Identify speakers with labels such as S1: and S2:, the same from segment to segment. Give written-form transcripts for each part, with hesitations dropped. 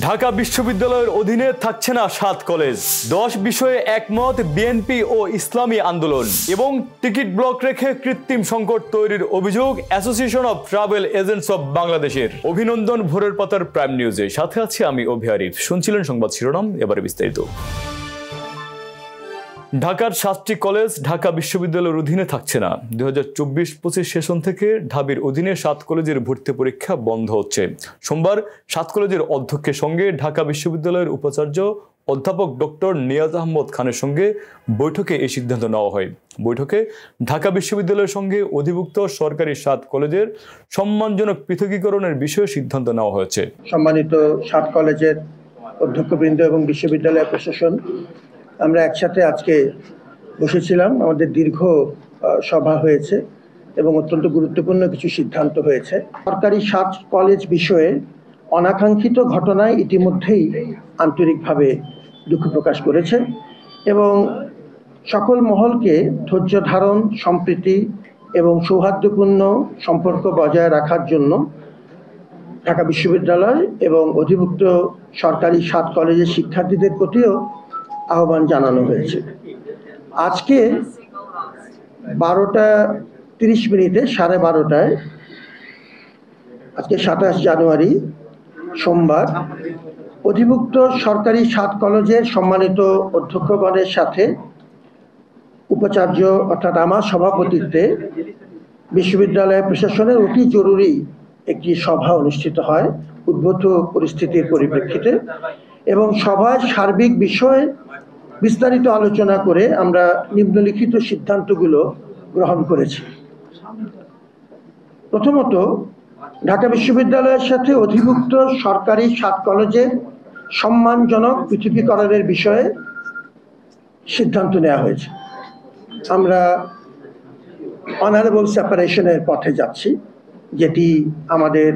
S1: ঢাকা বিশ্ববিদ্যালয়ের অধীনে থাকছে না 7 কলেজ। 10 বিষয়ে একমত বিএনপি ও ইসলামী আন্দোলন এবং টিকিট ব্লক রেখে কৃত্রিম সংকট তৈরির অভিযোগ association of travel agents of বাংলাদেশের। অভিনন্দন ভোরের পাতার প্রাইম নিউজে, সাথে আছি আমি অভি আরিফ। শুনছিলেন সংবাদ শিরোনাম, এবারে বিস্তারিত। ঢাকার 7টি কলেজ ঢাকা বিশ্ববিদ্যালয়ের অধীনে থাকছে না। 2024-25 সেশন থেকে ঢাবির অধীনে 7 কলেজের ভর্তি পরীক্ষা বন্ধ হচ্ছে। সোমবার 7 কলেজের অধ্যক্ষের সঙ্গে ঢাকা বিশ্ববিদ্যালয়ের উপাচার্য অধ্যাপক ডক্টর নিয়াজ আহমদ খানের সঙ্গে বৈঠকে এই সিদ্ধান্ত নেওয়া হয়। বৈঠকে ঢাকা বিশ্ববিদ্যালয়ের সঙ্গে অধিভুক্ত সরকারি 7 কলেজের সম্মানজনক পৃথকীকরণের বিষয়ে সিদ্ধান্ত নেওয়া হয়েছে।
S2: সম্মানিত 7 কলেজের অধ্যক্ষবৃন্দ এবং বিশ্ববিদ্যালয় প্রশাসন, আমরা একসাথে আজকে বসেছিলাম। আমাদের দীর্ঘ সভা হয়েছে এবং অত্যন্ত গুরুত্বপূর্ণ কিছু সিদ্ধান্ত হয়েছে। সরকারি 7 কলেজ বিষয়ে অনাকাঙ্ক্ষিত ঘটনায় ইতিমধ্যেই আন্তরিকভাবে দুঃখ প্রকাশ করেছে এবং সকল মহলকে ধৈর্য ধারণ, সম্প্রীতি এবং সৌহার্দ্যপূর্ণ সম্পর্ক বজায় রাখার জন্য ঢাকা বিশ্ববিদ্যালয় এবং অধিভুক্ত সরকারি 7 কলেজের শিক্ষার্থীদের প্রতিও আহ্বান জানানো হয়েছে। আজকে 12:30 12:30 আজকে 27 জানুয়ারি সোমবার অধিভুক্ত সরকারি 7 কলেজের সম্মানিত অধ্যক্ষগণের সাথে উপাচার্য অর্থাৎ আমার সভাপতিত্বে বিশ্ববিদ্যালয় প্রশাসনের অতি জরুরি একটি সভা অনুষ্ঠিত হয় উদ্ভূত পরিস্থিতির পরিপ্রেক্ষিতে, এবং সভায় সার্বিক বিষয়ে বিস্তারিত আলোচনা করে আমরা নিম্নলিখিত সিদ্ধান্তগুলো গ্রহণ করেছি। প্রথমত, ঢাকা বিশ্ববিদ্যালয়ের সাথে অধিভুক্ত সরকারি 7 কলেজের সম্মানজনক পৃথকীকরণের বিষয়ে সিদ্ধান্ত নেওয়া হয়েছে। আমরা অনারেবল সেপারেশনের পথে যাচ্ছি, যেটি আমাদের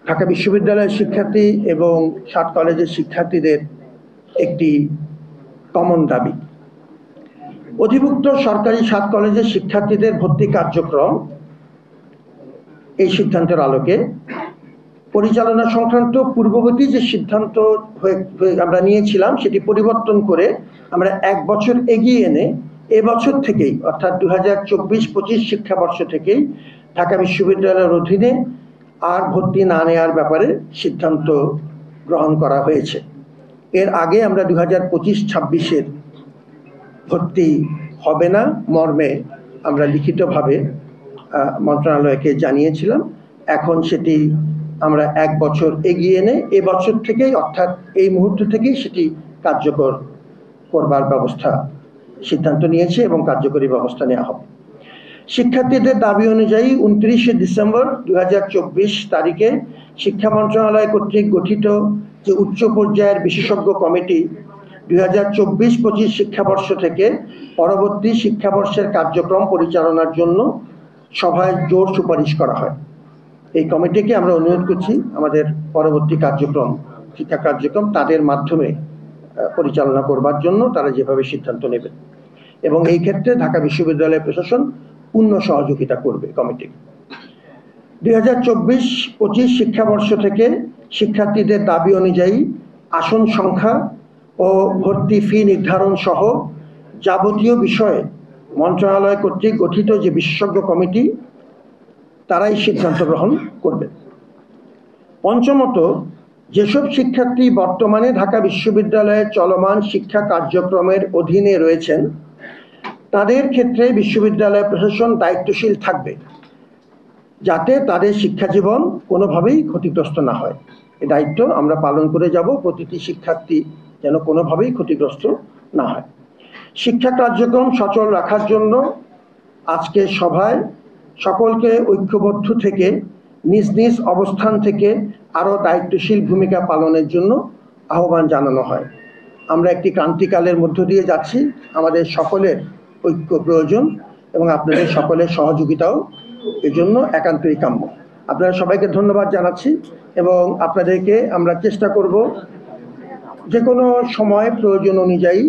S2: ঢাকা বিশ্ববিদ্যালয়ের শিক্ষার্থী এবং 7 কলেজের শিক্ষার্থীদের একটি কমন দাবি। অধিভুক্ত সরকারি 7 কলেজের শিক্ষার্থীদের ভর্তি কার্যক্রম এই সিদ্ধান্তের আলোকে পরিচালনা সংক্রান্ত পূর্ববর্তী যে সিদ্ধান্ত আমরা নিয়েছিলাম সেটি পরিবর্তন করে আমরা 1 বছর এগিয়ে এনে এবছর থেকেই অর্থাৎ 2024-25 শিক্ষাবর্ষ থেকেই ঢাকা বিশ্ববিদ্যালয়ের অধীনে আর ভর্তি না নেওয়ার ব্যাপারে সিদ্ধান্ত গ্রহণ করা হয়েছে। এর আগে আমরা 2025-26 ভর্তি হবে না মর্মে আমরা লিখিতভাবে মন্ত্রণালয়কে জানিয়েছিলাম। এখন সেটি আমরা 1 বছর এগিয়ে এনে এবছর থেকেই অর্থাৎ এই মুহূর্ত থেকেই সেটি কার্যকর করবার ব্যবস্থা সিদ্ধান্ত নিয়েছে এবং কার্যকরী ব্যবস্থা নেওয়া হবে। শিক্ষার্থীদের দাবি অনুযায়ী 29 ডিসেম্বর 2024 তারিখে শিক্ষা মন্ত্রণালয় কর্তৃক গঠিত যে উচ্চ পর্যায়ের বিশেষজ্ঞ কমিটি 2024-25 শিক্ষাবর্ষ থেকে পরবর্তী শিক্ষাবর্ষের কার্যক্রম পরিচালনার জন্য সভায় জোর সুপারিশ করা হয়। এই কমিটিকে আমরা অনুরোধ করছি আমাদের পরবর্তী কার্যক্রম, শিক্ষা কার্যক্রম তাদের মাধ্যমে পরিচালনা করবার জন্য তারা যেভাবে সিদ্ধান্ত নেবে, এবং এই ক্ষেত্রে ঢাকা বিশ্ববিদ্যালয় প্রশাসন পূর্ণ সহযোগিতা করবে কমিটিকে। 2024-25 শিক্ষাবর্ষ থেকে শিক্ষার্থীদের দাবি অনুযায়ী আসন সংখ্যা ও ভর্তি ফি নির্ধারণ সহ যাবতীয় বিষয়ে মন্ত্রণালয় কর্তৃক গঠিত যে বিশেষজ্ঞ কমিটি তারাই সিদ্ধান্ত গ্রহণ করবে। পঞ্চমত, যেসব শিক্ষার্থী বর্তমানে ঢাকা বিশ্ববিদ্যালয়ের চলমান শিক্ষা কার্যক্রমের অধীনে রয়েছেন তাদের ক্ষেত্রে বিশ্ববিদ্যালয় প্রশাসন দায়িত্বশীল থাকবে যাতে তাদের শিক্ষা জীবন কোনোভাবেই ক্ষতিগ্রস্ত না হয়। এই দায়িত্ব আমরা পালন করে যাব, প্রতিটি শিক্ষার্থী যেন কোনোভাবেই ক্ষতিগ্রস্ত না হয়। শিক্ষা কার্যক্রম সচল রাখার জন্য আজকের সভায় সকলকে ঐক্যবদ্ধ থেকে নিজ নিজ অবস্থান থেকে আরও দায়িত্বশীল ভূমিকা পালনের জন্য আহ্বান জানানো হয়। আমরা একটি ক্রান্তিকালের মধ্য দিয়ে যাচ্ছি, আমাদের সকলের ঐক্য প্রয়োজন এবং আপনাদের সকলের সহযোগিতাও এজন্য একান্তই কাম্য। আপনারা সবাইকে ধন্যবাদ জানাচ্ছি এবং আপনাদেরকে আমরা চেষ্টা করব যে কোনো সময় প্রয়োজন অনুযায়ী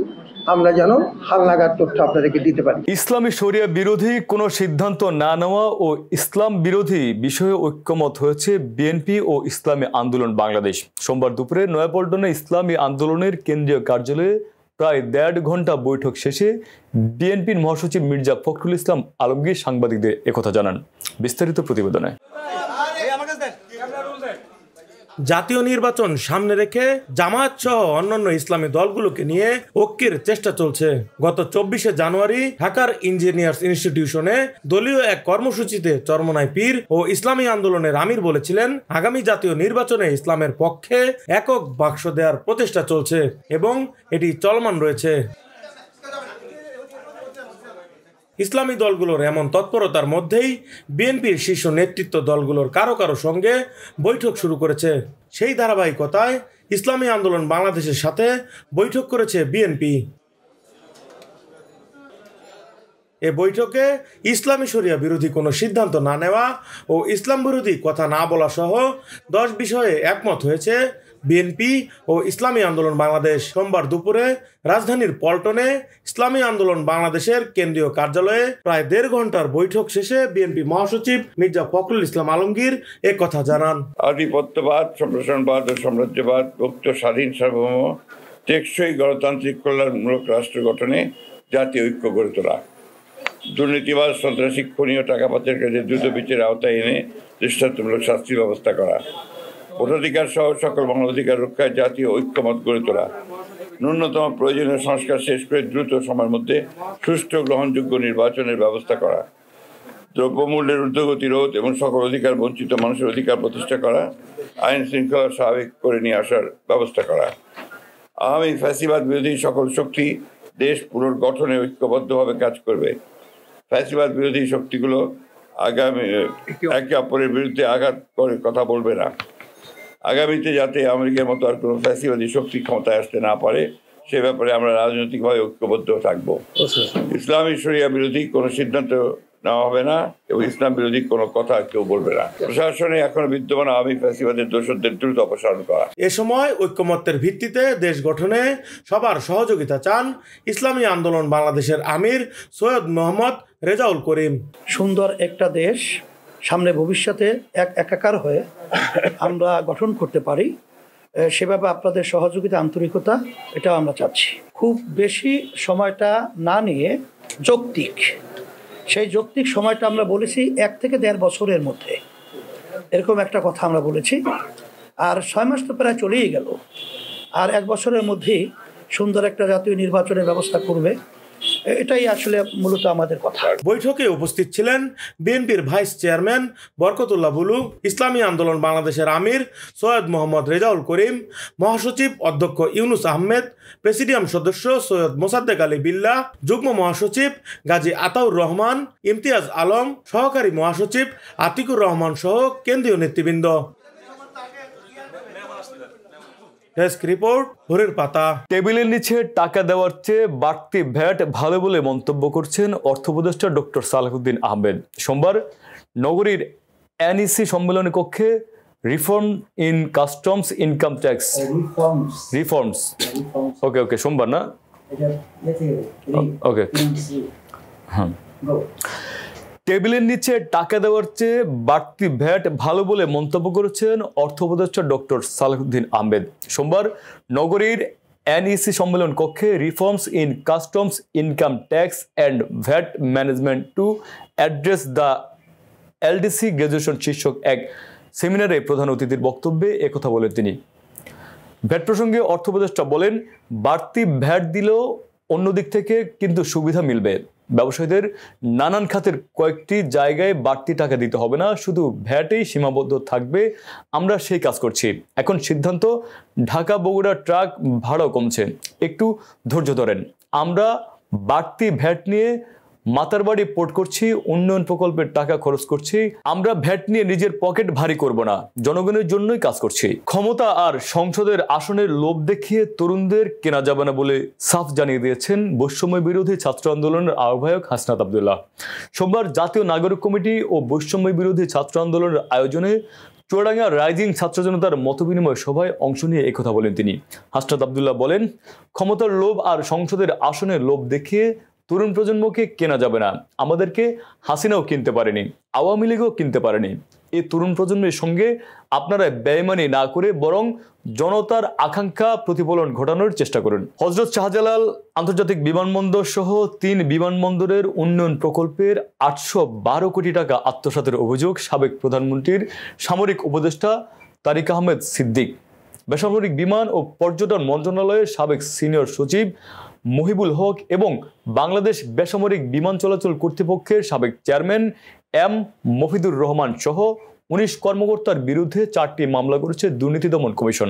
S2: আমরা যেন হালনাগাদ তথ্য আপনাদেরকে দিতে পারি।
S1: ইসলামী শরিয়া বিরোধী কোনো সিদ্ধান্ত না নেওয়া ও ইসলাম বিরোধী বিষয়ে ঐক্যমত হয়েছে বিএনপি ও ইসলামী আন্দোলন বাংলাদেশ। সোমবার দুপুরে নয়াপল্টনে ইসলামী আন্দোলনের কেন্দ্রীয় কার্যালয়ে প্রায় 1.5 ঘন্টা বৈঠক শেষে বিএনপির মহাসচিব মির্জা ফখরুল ইসলাম আলমগীর সাংবাদিকদের একথা জানান। বিস্তারিত প্রতিবেদনে।
S3: জাতীয় নির্বাচন সামনে রেখে জামায়াত সহ অন্যান্য ইসলামী দলগুলোকে নিয়ে ঐক্যের চেষ্টা চলছে। গত 24শে জানুয়ারি ঢাকার ইঞ্জিনিয়ার্স ইনস্টিটিউশনে দলীয় এক কর্মসূচিতে চরমোনাই পীর ও ইসলামী আন্দোলনের আমির বলেছিলেন, আগামী জাতীয় নির্বাচনে ইসলামের পক্ষে একক বাক্স দেওয়ার প্রচেষ্টা চলছে এবং এটি চলমান রয়েছে। ইসলামী দলগুলোর এমন তৎপরতার মধ্যেই বিএনপির শীর্ষ নেতৃত্ব দলগুলোর কারো কারো সঙ্গে বৈঠক শুরু করেছে। সেই ধারাবাহিকতায় ইসলামী আন্দোলন বাংলাদেশের সাথে বৈঠক করেছে বিএনপি। এ বৈঠকে ইসলামী শরিয়া বিরোধী কোনো সিদ্ধান্ত না নেওয়া ও ইসলাম বিরোধী কথা না বলা সহ 10 বিষয়ে একমত হয়েছে বিএনপি ও ইসলামী আন্দোলন বাংলাদেশ। সোমবার দুপুরে রাজধানীর পল্টনে ইসলামী আন্দোলন বাংলাদেশের কেন্দ্রীয় কার্যালয়ে প্রায় 1.5 ঘন্টার বৈঠক শেষে বিএনপি মহাসচিব মির্জা ফখরুল ইসলাম আলমগীর এ কথা জানান।
S4: আধিপত্যবাদ, সম্প্রসারণবাদ ও সাম্রাজ্যবাদ, মুক্ত স্বাধীন সার্বভৌম টেকসই গণতান্ত্রিক কল্যাণমূলক রাষ্ট্র গঠনে জাতীয় ঐক্য গড়ে তোলা, দুর্নীতিবাদ, সন্ত্রাসী, খুনি ও টাকা পাচারকারীদের দ্রুত বিচারের আওতায় এনে দৃষ্টান্তমূলক শাস্তির ব্যবস্থা করা, ভোটাধিকার সহ সকল মানবাধিকার রক্ষায় জাতীয় ঐক্যমত গড়ে তোলা, ন্যূনতম প্রয়োজনীয় সংস্কার শেষ করে দ্রুত সময়ের মধ্যে সুষ্ঠু গ্রহণযোগ্য নির্বাচনের ব্যবস্থা করা, দ্রব্যমূল্যের ঊর্ধ্বগতি রোধ এবং সকল অধিকার বঞ্চিত মানুষের অধিকার প্রতিষ্ঠা করা, আইন শৃঙ্খলা স্বাভাবিক করে নিয়ে আসার ব্যবস্থা করা, আওয়ামী ফ্যাসিবাদ বিরোধী সকল শক্তি দেশ পুনর্গঠনে ঐক্যবদ্ধভাবে কাজ করবে। ফ্যাসিবাদ বিরোধী শক্তিগুলো আগামী একে অপরের বিরুদ্ধে আঘাত করে কথা বলবে না। আগামীতে যাতে আমেরিকার মতো আর কোনো ফ্যাসিবাদী শক্তি ক্ষমতায় আসতে না পারে সে ব্যাপারে আমরা রাজনৈতিকভাবে ঐক্যবদ্ধ থাকবো। ইসলামী শরিয়া বিরোধী কোনো সিদ্ধান্ত নেওয়া হবে না এবং ইসলাম বিরোধী কোনো কথা কেউ বলবে না। প্রশাসনে এখন বিদ্যমান আওয়ামী ফ্যাসিবাদের দোষরদের দ্রুত অপসারণ করা।
S3: এ সময় ঐক্যমত্যের ভিত্তিতে দেশ গঠনে সবার সহযোগিতা চান ইসলামী আন্দোলন বাংলাদেশের আমির সৈয়দ মোহাম্মদ রেজাউল করিম।
S5: সুন্দর একটা দেশ সামনে ভবিষ্যতে একাকার হয়ে আমরা গঠন করতে পারি, সেভাবে আপনাদের সহযোগিতা, আন্তরিকতা, এটাও আমরা চাচ্ছি। খুব বেশি সময়টা না নিয়ে যৌক্তিক, সেই যৌক্তিক সময়টা আমরা বলেছি 1 থেকে 1.5 বছরের মধ্যে, এরকম একটা কথা আমরা বলেছি। আর 6 মাস তো প্রায় চলেই গেল, আর 1 বছরের মধ্যেই সুন্দর একটা জাতীয় নির্বাচনের ব্যবস্থা করবে, এটাই আসলে মূলত আমাদের কথা।
S3: বৈঠকে উপস্থিত ছিলেন বিএনপির ভাইস চেয়ারম্যান বরকতুল্লাহ বুলু, ইসলামী আন্দোলন বাংলাদেশের আমির সৈয়দ মোহাম্মদ রেজাউল করিম, মহাসচিব অধ্যক্ষ ইউনুস আহমেদ, প্রেসিডিয়াম সদস্য সৈয়দ মোসাদ্দেক আলী বিল্লাহ, যুগ্ম মহাসচিব গাজী আতাউর রহমান, ইমতিয়াজ আলম, সহকারী মহাসচিব আতিকুর রহমান সহ কেন্দ্রীয় নেতৃবৃন্দ। ডেস্ক রিপোর্ট, ভোরের পাতা।
S1: টেবিলের নিচে টাকা দেওয়ার চেয়ে বাড়তি ভ্যাট ভালো বলে মন্তব্য করছেন অর্থ উপদেষ্টা ডক্টর সালাহুদ্দিন আহমেদ। সোমবার নগরীর এনইসি সম্মেলনী কক্ষে reform in customs income tax reforms okay সোমবার না ওকে হ্যাঁ টেবিলের নিচে টাকা দেওয়ার চেয়ে বাড়তি ভ্যাট ভালো বলে মন্তব্য করেছেন অর্থ উপদেষ্টা ডক্টর সালাহুদ্দিন আহমেদ। সোমবার নগরীর এনইসি সম্মেলন কক্ষে reforms in customs income tax and VAT management to address the LDC graduation শীর্ষক এক সেমিনারে প্রধান অতিথির বক্তব্যে একথা বলেন তিনি। ভ্যাট প্রসঙ্গে অর্থ উপদেষ্টা বলেন, বাড়তি ভ্যাট দিলেও অন্য দিক থেকে কিন্তু সুবিধা মিলবে। ব্যবসায়ীদের নানান খাতের কয়েকটি জায়গায় বাড়তি টাকা দিতে হবে না, শুধু ভ্যাটেই সীমাবদ্ধ থাকবে। আমরা সেই কাজ করছি। এখন সিদ্ধান্ত, ঢাকা বগুড়া ট্রাক ভাড়াও কমছে, একটু ধৈর্য ধরেন। আমরা বাড়তি ভ্যাট নিয়ে মাতারবাড়ি পোর্ট করছি, উন্নয়ন প্রকল্পের টাকা খরচ করছি। আমরা ভ্যাট নিয়ে নিজের পকেট ভারী করব না, জনগণের জন্যই কাজ করছি। ক্ষমতা আর সংসদের আসনের লোভ দেখিয়ে তরুণদের কেনা যাবে না বলে সাফ জানিয়ে দিয়েছেন বৈষম্য বিরোধী ছাত্র আন্দোলনের আহ্বায়ক হাসনাত আব্দুল্লাহ। সোমবার জাতীয় নাগরিক কমিটি ও বৈষম্য বিরোধী ছাত্র আন্দোলনের আয়োজনে চুয়াডাঙ্গা রাইজিং ছাত্র জনতার মতবিনিময় সভায় অংশ নিয়ে একথা বলেন তিনি। হাসনাত আব্দুল্লাহ বলেন, ক্ষমতার লোভ আর সংসদের আসনের লোভ দেখিয়ে তরুণ প্রজন্মকে কেনা যাবে না। আমাদেরকে হাসিনাও কিনতে পারেনি, আওয়ামী লীগও কিনতে পারেনি। এই তরুণ প্রজন্মের সঙ্গে আপনারা বেইমানি না করে বরং জনতার আকাঙ্ক্ষা প্রতিফলন ঘটানোর চেষ্টা করুন। হযরত শাহজালাল আন্তর্জাতিক বিমানবন্দর সহ 3 বিমানবন্দরের উন্নয়ন প্রকল্পের 812 কোটি টাকা আত্মসাতের অভিযোগ সাবেক প্রধানমন্ত্রীর সামরিক উপদেষ্টা তারিক আহমেদ সিদ্দিক, বেসামরিক বিমান ও পর্যটন মন্ত্রণালয়ের সাবেক সিনিয়র সচিব মহিবুল হক এবং বাংলাদেশ বেসামরিক বিমান চলাচল কর্তৃপক্ষের সাবেক চেয়ারম্যান এম মফিদুর রহমান সহ 19 কর্মকর্তার বিরুদ্ধে 4টি মামলা করেছে দুর্নীতি দমন কমিশন।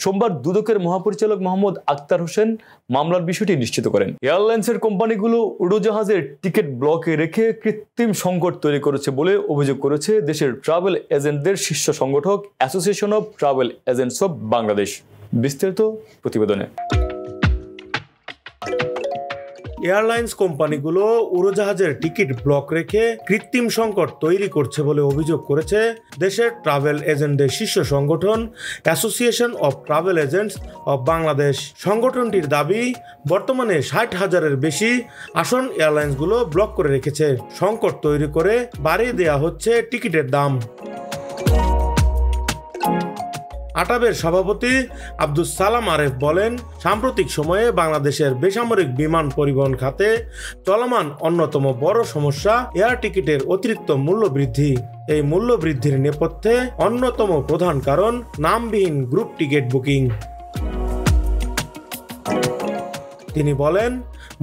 S1: সোমবার দুদকের মহাপরিচালক মোহাম্মদ আক্তার হোসেন মামলার বিষয়টি নিশ্চিত করেন। এয়ারলাইন্সের কোম্পানিগুলো উড়োজাহাজের টিকিট ব্লকে রেখে কৃত্রিম সংকট তৈরি করেছে বলে অভিযোগ করেছে দেশের ট্রাভেল এজেন্টদের শীর্ষ সংগঠক association of travel agents of Bangladesh. বিস্তারিত প্রতিবেদনে।
S3: এয়ারলাইন্স কোম্পানিগুলো উড়োজাহাজের টিকিট ব্লক রেখে কৃত্রিম সংকট তৈরি করছে বলে অভিযোগ করেছে দেশের ট্রাভেল এজেন্টদের শীর্ষ সংগঠন association of travel agents of Bangladesh. সংগঠনটির দাবি, বর্তমানে 60,000-এর বেশি আসন এয়ারলাইন্সগুলো ব্লক করে রেখেছে। সংকট তৈরি করে বাড়িয়ে দেওয়া হচ্ছে টিকিটের দাম। আটাবের সভাপতি আব্দুস সালাম আরেফ বলেন, সাম্প্রতিক সময়ে বাংলাদেশের বেসামরিক বিমান পরিবহন খাতে চলমান অন্যতম বড় সমস্যা এয়ার টিকিটের অতিরিক্ত মূল্য বৃদ্ধি। এই মূল্য বৃদ্ধির নেপথ্যে অন্যতম প্রধান কারণ নামবিহীন গ্রুপ টিকিট বুকিং। তিনি বলেন,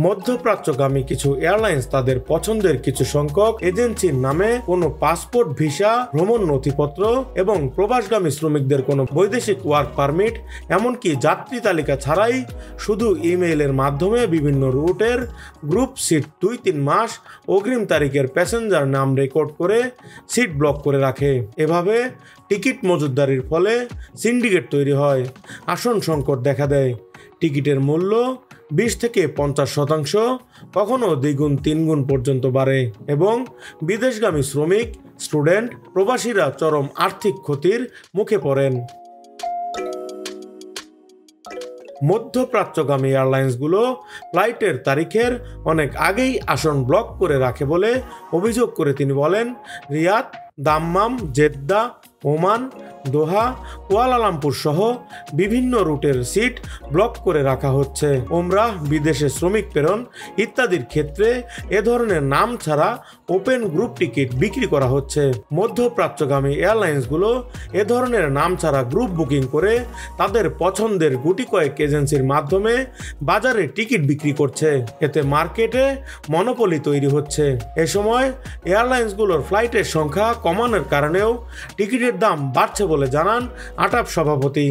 S3: মধ্যপ্রাচ্যগামী কিছু এয়ারলাইন্স তাদের পছন্দের কিছু সংখ্যক এজেন্সির নামে কোনো পাসপোর্ট, ভিসা, ভ্রমণ নথিপত্র এবং প্রবাসগামী শ্রমিকদের কোনো বৈদেশিক ওয়ার্ক পারমিট, এমনকি যাত্রী তালিকা ছাড়াই শুধু ইমেইলের মাধ্যমে বিভিন্ন রুটের গ্রুপ সিট 2-3 মাস অগ্রিম তারিখের প্যাসেঞ্জার নাম রেকর্ড করে সিট ব্লক করে রাখে। এভাবে টিকিট মজুতদারির ফলে সিন্ডিকেট তৈরি হয়, আসন সংকট দেখা দেয়। টিকিটের মূল্য 20 থেকে 50%, কখনো 2-3 গুণ পর্যন্ত বাড়ে এবং বিদেশগামী শ্রমিক, স্টুডেন্ট, প্রবাসীরা চরম আর্থিক ক্ষতির মুখে পড়েন। মধ্যপ্রাচ্যগামী এয়ারলাইন্সগুলো ফ্লাইটের তারিখের অনেক আগেই আসন ব্লক করে রাখে বলে অভিযোগ করে তিনি বলেন, রিয়াদ, দাম্মাম, জেদ্দা, ওমান, দোহা, কুয়ালালামপুর সহ বিভিন্ন রুটের সিট ব্লক করে রাখা হচ্ছে। ওমরাহ, বিদেশে শ্রমিক প্রেরণ ইত্যাদির ক্ষেত্রে এ ধরনের নাম ছাড়া ওপেন গ্রুপ টিকিট বিক্রি করা হচ্ছে। মধ্যপ্রাচ্যগামী এয়ারলাইন্সগুলো এ ধরনের নাম ছাড়া গ্রুপ বুকিং করে তাদের পছন্দের গুটি কয়েক এজেন্সির মাধ্যমে বাজারে টিকিট বিক্রি করছে। এতে মার্কেটে মনোপলি তৈরি হচ্ছে। এ সময় এয়ারলাইন্সগুলোর ফ্লাইটের সংখ্যা কমানোর কারণেও টিকিটের দাম বাড়ছে বলে জানান আটাব সভাপতি।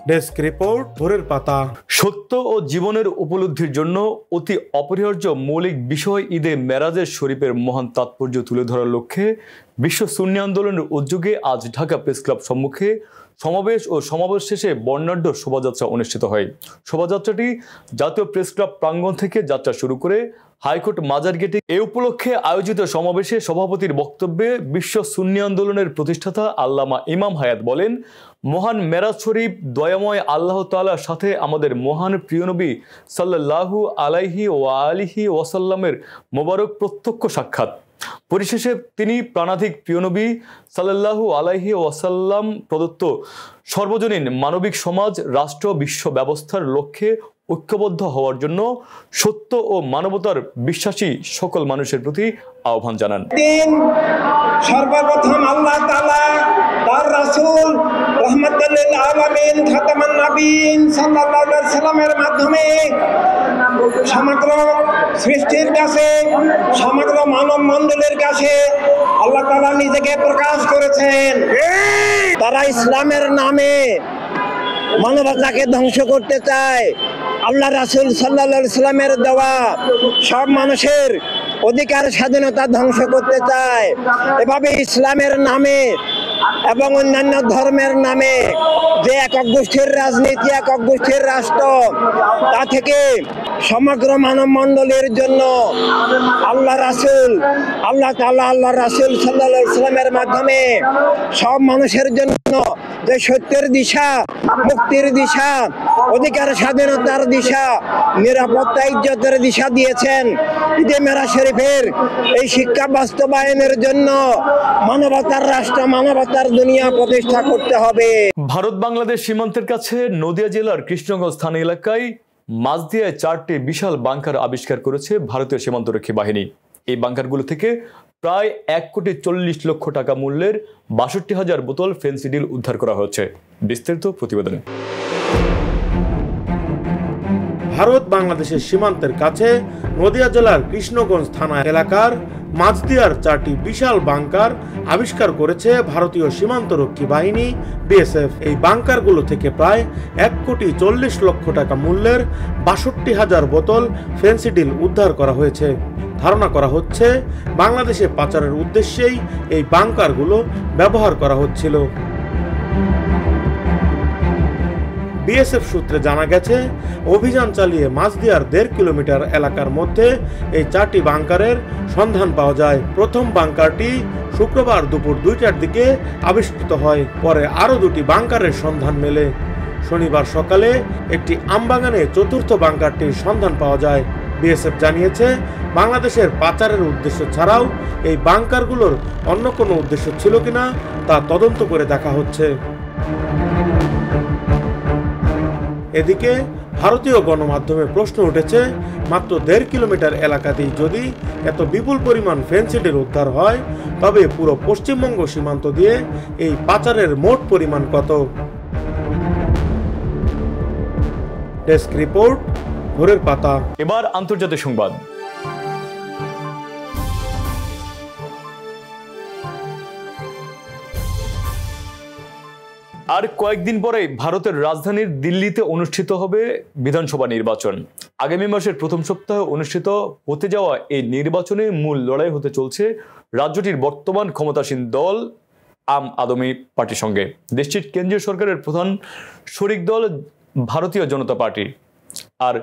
S3: ডেস্ক রিপোর্ট, ভোরের পাতা।
S1: সত্য ও জীবনের উপলব্ধির জন্য অতি অপরিহার্য মৌলিক বিষয় ঈদে মেরাজের শরীফের মহান তাৎপর্য তুলে ধরার লক্ষ্যে বিশ্ব সুন্নি আন্দোলনের উদ্যোগে আজ ঢাকা প্রেস ক্লাব সম্মুখে সমাবেশ ও সমাবেশ শেষে বর্ণাঢ্য শোভাযাত্রা অনুষ্ঠিত হয়। শোভাযাত্রাটি জাতীয় প্রেস ক্লাব প্রাঙ্গণ থেকে যাত্রা শুরু করে হাইকোর্ট মাজার গেটে। এ উপলক্ষে আয়োজিত সমাবেশে সভাপতির বক্তব্যে বিশ্ব সুন্নি আন্দোলনের প্রতিষ্ঠাতা আল্লামা ইমাম হায়াত বলেন, মহান মেরাজ শরীফ দয়াময় আল্লাহ তাআলার সাথে আমাদের মহান প্রিয় নবী সাল্লাল্লাহু আলাইহি ওয়া আলিহি ওয়াসাল্লামের মোবারক প্রত্যক্ষ সাক্ষাৎ। পরিশেষে তিনি প্রাণাধিক প্রিয় নবী সাল্লাল্লাহু আলাইহি ওয়াসাল্লাম প্রদত্ত সর্বজনীন মানবিক সমাজ, রাষ্ট্র, বিশ্ব ব্যবস্থার লক্ষ্যে ঐক্যবদ্ধ হওয়ার জন্য সত্য ও মানবতার বিশ্বাসী সকল মানুষের প্রতি আহ্বান জানান।
S6: সর্বপ্রথম আল্লাহ তাআলা তার রাসূল রাহমাতুল লিল আলামিন খাতামুন নবীন সাল্লাল্লাহু আলাইহি সাল্লামের মাধ্যমে সমগ্র সৃষ্টির কাছে, সমগ্র মানব মণ্ডলের কাছে আল্লাহ তাআলা নিজেকে প্রকাশ করেছেন। তারা ইসলামের নামে মানবতাকে ধ্বংস করতে চায়। আল্লাহ রাসূল সাল্লাল্লাহু আলাইহি সাল্লামের দেওয়া সব মানুষের অধিকার, স্বাধীনতা ধ্বংস করতে চায়। এভাবে ইসলামের নামে এবং অন্যান্য ধর্মের নামে যে একক গোষ্ঠীর রাজনীতি, একক গোষ্ঠীর রাষ্ট্র, তা থেকে সমগ্র মানব মণ্ডলীর জন্য আল্লাহ রাসূল, আল্লাহ তাআলা আল্লাহ রাসূল সাল্লাল্লাহু আলাইহি ওয়াসাল্লামের মাধ্যমে সব মানুষের জন্য যে সত্যের দিশা, মুক্তির দিশা, অধিকার স্বাধীনতার দিশা, নিরাপত্তা ইজ্জতের দিশা দিয়েছেন। ঈদে মেরাজ শরীফের এই শিক্ষা বাস্তবায়নের জন্য মানবতার রাষ্ট্র, মানবতার দুনিয়া প্রতিষ্ঠা করতে হবে।
S1: ভারত বাংলাদেশ সীমান্তের কাছে নদিয়া জেলার কৃষ্ণগঞ্জ থানা এলাকায় মাঝদিয়ায় 4টি বিশাল বাংকার আবিষ্কার করেছে ভারতীয় সীমান্তরক্ষী বাহিনী। এই বাংকারগুলো থেকে প্রায় 1,40,00,000 টাকা মূল্যের 62,000 বোতল ফেন্সিডিল উদ্ধার করা হয়েছে। বিস্তারিত প্রতিবেদনে।
S3: ভারত বাংলাদেশের সীমান্তের কাছে নদিয়া জেলার কৃষ্ণগঞ্জ থানা এলাকার মাঝদিয়ার 4টি বিশাল বাংকার আবিষ্কার করেছে ভারতীয় সীমান্তরক্ষী বাহিনী বিএসএফ। এই বাংকারগুলো থেকে প্রায় 1,40,00,000 টাকা মূল্যের 62,000 বোতল ফেন্সিডিল উদ্ধার করা হয়েছে। ধারণা করা হচ্ছে বাংলাদেশে পাচারের উদ্দেশ্যেই এই বাংকারগুলো ব্যবহার করা হচ্ছিল। বিএসএফ সূত্রে জানা গেছে, অভিযান চালিয়ে মাঝদিয়ার 1.5 কিলোমিটার এলাকার মধ্যে এই 4টি বাংকারের সন্ধান পাওয়া যায়। প্রথম বাংকারটি শুক্রবার দুপুর 2টার দিকে আবিষ্কৃত হয়। পরে আরও 2টি বাংকারের সন্ধান মেলে। শনিবার সকালে একটি আমবাগানে 4র্থ বাংকারটির সন্ধান পাওয়া যায়। বিএসএফ জানিয়েছে, বাংলাদেশের পাচারের উদ্দেশ্য ছাড়াও এই বাংকারগুলোর অন্য কোনো উদ্দেশ্য ছিল কিনা তা তদন্ত করে দেখা হচ্ছে। এদিকে ভারতীয় গণমাধ্যমে প্রশ্ন উঠেছে, মাত্র 1.5 কিলোমিটার এলাকাতেই যদি এত বিপুল পরিমাণ ফেন্সিডিল উদ্ধার হয়, তবে পুরো পশ্চিমবঙ্গ সীমান্ত দিয়ে এই পাচারের মোট পরিমাণ কত? ডেস্ক রিপোর্ট, ভোরের পাতা।
S1: এবার আন্তর্জাতিক সংবাদ। আর কয়েকদিন পরে ভারতের রাজধানীর দিল্লিতে অনুষ্ঠিত হবে বিধানসভা নির্বাচন। আগামী মাসের প্রথম সপ্তাহে অনুষ্ঠিত হতে যাওয়া এই নির্বাচনে মূল লড়াই হতে চলছে রাজ্যটির বর্তমান ক্ষমতাসীন দল আম আদমি পার্টির সঙ্গে। দেশটির কেন্দ্রীয় সরকারের প্রধান শরিক দল ভারতীয় জনতা পার্টি। আর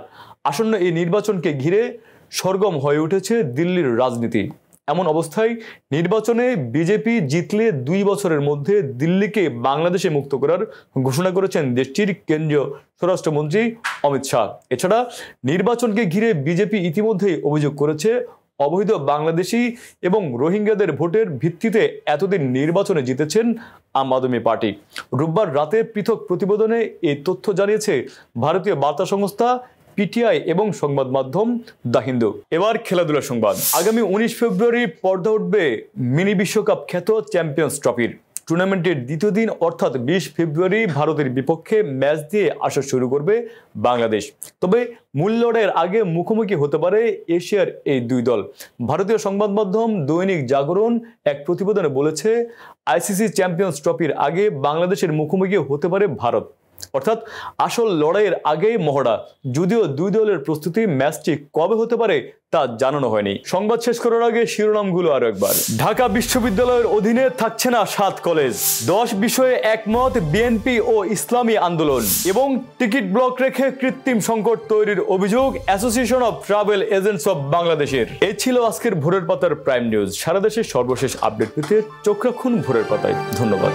S1: আসন্ন এই নির্বাচনকে ঘিরে সরগরম হয়ে উঠেছে দিল্লির রাজনীতি। এমন অবস্থায় নির্বাচনে বিজেপি জিতলে 2 বছরের মধ্যে দিল্লিকে বাংলাদেশে মুক্ত করার ঘোষণা করেছেন দেশটির কেন্দ্রীয় স্বরাষ্ট্রমন্ত্রী অমিত শাহ। এছাড়া নির্বাচনকে ঘিরে বিজেপি ইতিমধ্যেই অভিযোগ করেছে, অবৈধ বাংলাদেশি এবং রোহিঙ্গাদের ভোটের ভিত্তিতে এতদিন নির্বাচনে জিতেছেন আম আদমি পার্টি। রোববার রাতে পৃথক প্রতিবেদনে এই তথ্য জানিয়েছে ভারতীয় বার্তা সংস্থা পিটিআই এবং সংবাদ মাধ্যম দ্য হিন্দু। এবার খেলাধুলার সংবাদ। আগামী 19 ফেব্রুয়ারি পর্দা উঠবে মিনি বিশ্বকাপ খ্যাত চ্যাম্পিয়ন্স ট্রফির। টুর্নামেন্টের দ্বিতীয় দিন অর্থাৎ 20 ফেব্রুয়ারি ভারতের বিপক্ষে ম্যাচ দিয়ে আসর শুরু করবে বাংলাদেশ। তবে মূল লড়াইয়ের আগে মুখোমুখি হতে পারে এশিয়ার এই 2 দল। ভারতীয় সংবাদ মাধ্যম দৈনিক জাগরণ এক প্রতিবেদনে বলেছে, আইসিসি চ্যাম্পিয়ন্স ট্রফির আগে বাংলাদেশের মুখোমুখি হতে পারে ভারত। অর্থাৎ আসল লড়াইয়ের আগেই মহড়া। যদিও 2 দলের প্রস্তুতি ম্যাচটি কবে হতে পারে তা জানানো হয়নি। সংবাদ শেষ করার আগে শিরোনামগুলো আরো একবার। ঢাকা বিশ্ববিদ্যালয়ের অধীনে থাকছে না 7 কলেজ। 10 বিষয়ে একমত বিএনপি ও ইসলামী আন্দোলন। এবং টিকিট ব্লক রেখে কৃত্রিম সংকট তৈরির অভিযোগ association of travel agents of বাংলাদেশের। এই ছিল আজকের ভোরের পাতার প্রাইম নিউজ। সারা দেশের সর্বশেষ আপডেট পেতে চোখ রাখুন ভোরের পাতায়। ধন্যবাদ।